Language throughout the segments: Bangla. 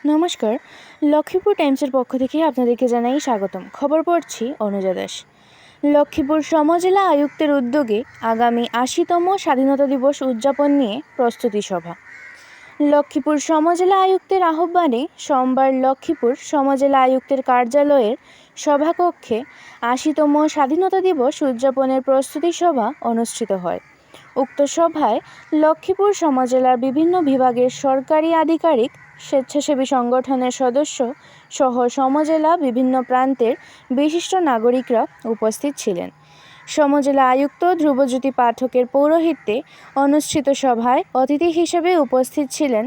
নমস্কার। লক্ষ্মীপুর টাইমসের পক্ষ থেকে আপনাদেরকে জানাই স্বাগতম। খবর পড়ছি অনুজা দাস। লক্ষ্মীপুর সমজেলা আয়ুক্তের উদ্যোগে আগামী ৮০তম স্বাধীনতা দিবস উদযাপন নিয়ে প্রস্তুতি সভা। লক্ষ্মীপুর সমজেলা আয়ুক্তের আহ্বানে সোমবার লক্ষ্মীপুর সমজেলা আয়ুক্তের কার্যালয়ের সভাকক্ষে ৮০তম স্বাধীনতা দিবস উদযাপনের প্রস্তুতি সভা অনুষ্ঠিত হয়। উক্ত সভায় লক্ষ্মীপুর সমজেলার বিভিন্ন বিভাগের সরকারি আধিকারিক, স্বেচ্ছাসেবী সংগঠনের সদস্য সহ সমজেলা বিভিন্ন প্রান্তের বিশিষ্ট নাগরিকরা উপস্থিত ছিলেন। সমজেলা আয়ুক্ত ধ্রুবজ্যোতি পাঠকের পৌরোহিত্যে অনুষ্ঠিত সভায় অতিথি হিসেবে উপস্থিত ছিলেন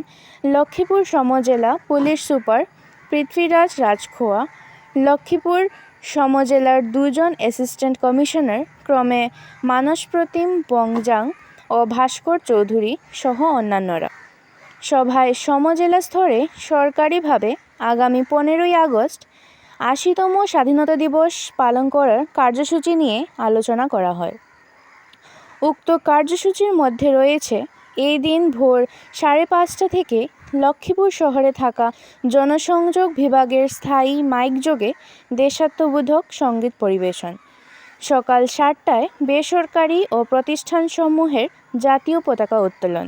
লক্ষ্মীপুর সমজেলা পুলিশ সুপার পৃথ্বীরাজ রাজখোয়া, লক্ষ্মীপুর সমজেলার ২ জন অ্যাসিস্ট্যান্ট কমিশনার ক্রমে মানসপ্রতিম বংজাং ও ভাস্কর চৌধুরী সহ অন্যান্যরা। সভায় সমজেলা স্তরে সরকারিভাবে আগামী ১৫ই আগস্ট ৮০তম স্বাধীনতা দিবস পালন করার কার্যসূচি নিয়ে আলোচনা করা হয়। উক্ত কার্যসূচির মধ্যে রয়েছে এই দিন ভোর ৫:৩০ থেকে লক্ষ্মীপুর শহরে থাকা জনসংযোগ বিভাগের স্থায়ী মাইকযোগে দেশাত্মবোধক সঙ্গীত পরিবেশন, সকাল ৭টায় বেসরকারি ও প্রতিষ্ঠানসমূহের জাতীয় পতাকা উত্তোলন,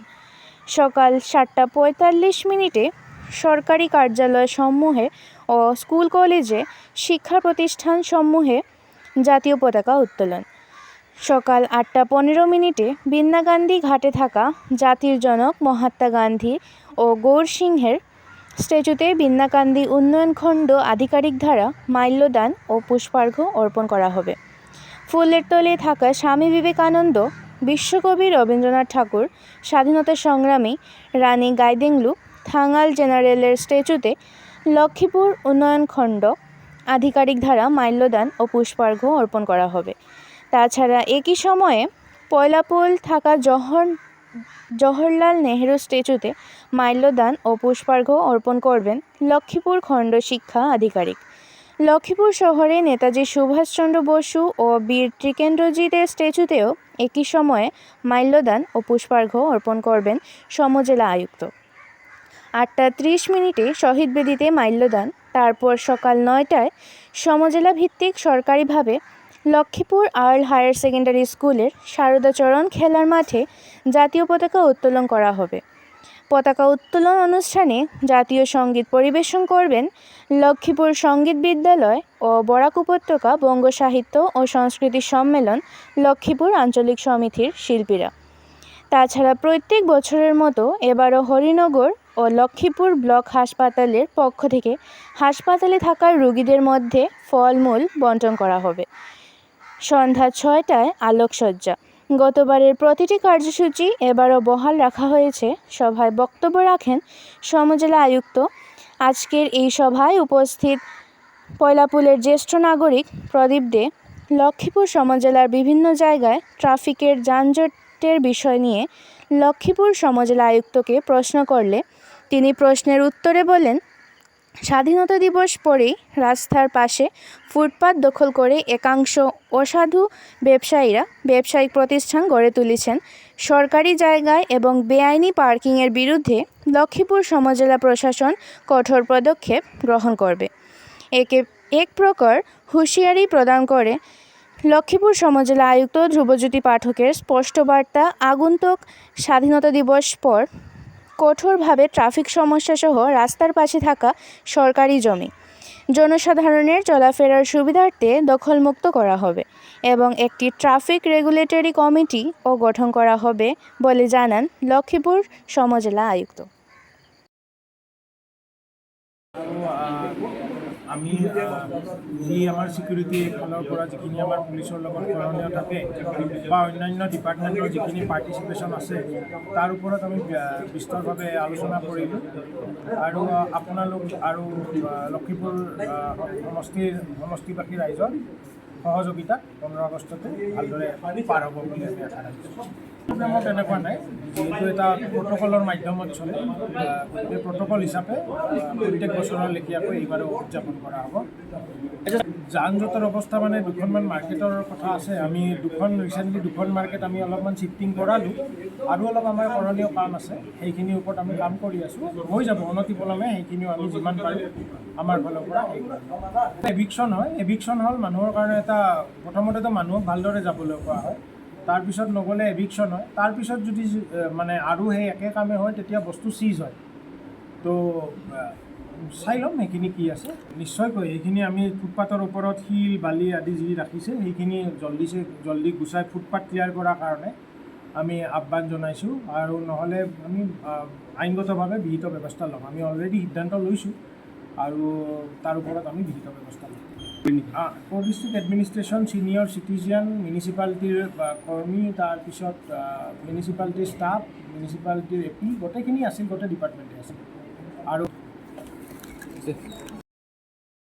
সকাল ৭:৪৫ সরকারি কার্যালয় সমূহে ও স্কুল কলেজে শিক্ষা প্রতিষ্ঠানসমূহে জাতীয় পতাকা উত্তোলন, সকাল ৮:১৫ বিন্যাগান্ধী ঘাটে থাকা জাতির জনক মহাত্মা গান্ধী ও গৌর সিংহের স্ট্যাচুতে বিন্যাগান্ধী উন্নয়ন খণ্ড আধিকারিক দ্বারা মাল্যদান ও পুষ্পার্ঘ্য অর্পণ করা হবে। ফুলের তলে থাকা স্বামী বিবেকানন্দ, বিশ্বকবি রবীন্দ্রনাথ ঠাকুর, স্বাধীনতা সংগ্রামী রানী গাইদিংলু থাঙ্গাল জেনারেলের স্ট্যাচুতে লক্ষ্মীপুর উন্নয়ন খণ্ড আধিকারিক দ্বারা মাল্যদান ও পুষ্পার্ঘ্য অর্পণ করা হবে। তাছাড়া একই সময়ে পয়লাপোল থাকা জওহরলাল নেহেরু স্ট্যাচুতে মাল্যদান ও পুষ্পার্ঘ্য অর্পণ করবেন লক্ষ্মীপুর খণ্ড শিক্ষা আধিকারিক। লক্ষ্মীপুর শহরে নেতাজি সুভাষচন্দ্র বসু ও বীর ত্রিকেন্দ্রজিতের স্ট্যাচুতেও একই সময়ে মাল্যদান ও পুষ্পার্ঘ্য অর্পণ করবেন সমজেলা আয়ুক্ত। ৮:৩০ শহীদ বেদিতে মাল্যদান, তারপর সকাল ৯টায় সমজেলা ভিত্তিক সরকারিভাবে লক্ষ্মীপুর আর্ল হায়ার সেকেন্ডারি স্কুলের শারদাচরণ খেলার মাঠে জাতীয় পতাকা উত্তোলন করা হবে। পতাকা উত্তোলন অনুষ্ঠানে জাতীয় সঙ্গীত পরিবেশন করবেন লক্ষ্মীপুর সঙ্গীত বিদ্যালয় ও বরাক উপত্যকা বঙ্গ সাহিত্য ও সংস্কৃতি সম্মেলন লক্ষ্মীপুর আঞ্চলিক সমিতির শিল্পীরা। তাছাড়া প্রত্যেক বছরের মতো এবারও হরিনগর ও লক্ষ্মীপুর ব্লক হাসপাতালের পক্ষ থেকে হাসপাতালে থাকা রোগীদের মধ্যে ফলমূল বণ্টন করা হবে। সন্ধ্যা ৬টায় আলোকসজ্জা। গতবারের প্রতিটি কার্যসূচি এবারও বহাল রাখা হয়েছে। সভায় বক্তব্য রাখেন সমজেলা আয়ুক্ত। আজকের এই সভায় উপস্থিত পয়লাপুলের জ্যেষ্ঠ নাগরিক প্রদীপ দে লক্ষ্মীপুর সমজেলার বিভিন্ন জায়গায় ট্রাফিকের যানজটের বিষয় নিয়ে লক্ষ্মীপুর সমজেলা আয়ুক্তকে প্রশ্ন করলে তিনি প্রশ্নের উত্তরে বলেন, স্বাধীনতা দিবস পরেই রাস্তার পাশে ফুটপাত দখল করে একাংশ অসাধু ব্যবসায়ীরা ব্যবসায়িক প্রতিষ্ঠান গড়ে তুলেছেন। সরকারি জায়গায় এবং বেআইনি পার্কিংয়ের বিরুদ্ধে লক্ষ্মীপুর সমজেলা প্রশাসন কঠোর পদক্ষেপ গ্রহণ করবে। এক প্রকার হুঁশিয়ারি প্রদান করে লক্ষ্মীপুর সমজেলা আয়ুক্ত ধ্রুবজ্যোতি পাঠকের স্পষ্ট বার্তা, আগন্তুক স্বাধীনতা দিবস পর কঠোরভাবে ট্রাফিক সমস্যাসহ রাস্তার পাশে থাকা সরকারি জমি জনসাধারণের চলাফেরার সুবিধার্থে দখলমুক্ত করা হবে এবং একটি ট্রাফিক রেগুলেটরি কমিটিও গঠন করা হবে বলে জানান লক্ষ্মীপুর সমজেলা আয়ুক্ত। আমি যি আমাৰ ছিকিউৰিটি ফালৰ পৰা যিখিনি আমাৰ পুলিচৰ লগত কৰণীয় থাকে বা অন্যান্য ডিপাৰ্টমেণ্টৰ যিখিনি পাৰ্টিচিপেশ্যন আছে তাৰ ওপৰত আমি বিস্তৰভাৱে আলোচনা কৰিলোঁ আৰু আপোনালোক আৰু লক্ষ্মীপুৰ সমষ্টিবাসী ৰাইজৰ সহযোগিতা 15 আগষ্টতে ভালদৰে পাৰ হ'ব বুলি আমি আশা ৰাখিছোঁ। প্ৰগ্ৰামত তেনেকুৱা নাই, যিহেতু এটা প্ৰট'কলৰ মাধ্যমত চলে, গতিকে প্ৰট'কল হিচাপে প্ৰত্যেক বছৰৰ লেখীয়াকৈ এইবাৰো উদযাপন কৰা হ'ব। যান জঁটৰ অৱস্থা মানে দুখনমান মাৰ্কেটৰ কথা আছে। আমি ৰিচেণ্টলি দুখন মাৰ্কেট আমি অলপমান শ্বিফটিং কৰালোঁ, আৰু অলপ আমাৰ কৰণীয় কাম আছে, সেইখিনিৰ ওপৰত আমি কাম কৰি আছোঁ। হৈ যাব অনতিপলমে, সেইখিনিও আমি যিমান পাৰোঁ আমাৰ ফালৰ পৰা হেৰি কৰিম। এভিকশ্যন হ'ল মানুহৰ কাৰণে এটা, প্ৰথমতেতো মানুহক ভালদৰে যাবলৈ কোৱা হয়, তাৰপিছত নগ'লে এভিকশ্যন হয়, তাৰপিছত যদি মানে আৰু সেই একে কামে হয় তেতিয়া বস্তু চিজ হয়। তো চাই ল'ম সেইখিনি কি আছে। নিশ্চয়কৈ সেইখিনি আমি ফুটপাথৰ ওপৰত শিল বালি আদি যি ৰাখিছে সেইখিনি জল্দি গুচাই ফুটপাথ ক্লিয়াৰ কৰাৰ কাৰণে আমি আহ্বান জনাইছোঁ, আৰু নহ'লে আমি আইনগতভাৱে বিহিত ব্যৱস্থা ল'ম। আমি অলৰেডি সিদ্ধান্ত লৈছোঁ, আৰু তাৰ ওপৰত আমি বিহিত ব্যৱস্থা ল'ম। ক'ৰ ডিষ্ট্ৰিক্ট এডমিনিষ্ট্ৰেশ্যন, ছিনিয়ৰ চিটিজেন, মিউনিচিপালিটিৰ কৰ্মী, তাৰপিছত মিউনিচিপালিটিৰ ষ্টাফ, মিউনিচিপালিটিৰ AP, গোটেইখিনি আছিল, গোটেই ডিপাৰ্টমেণ্টে আছিল। আৰু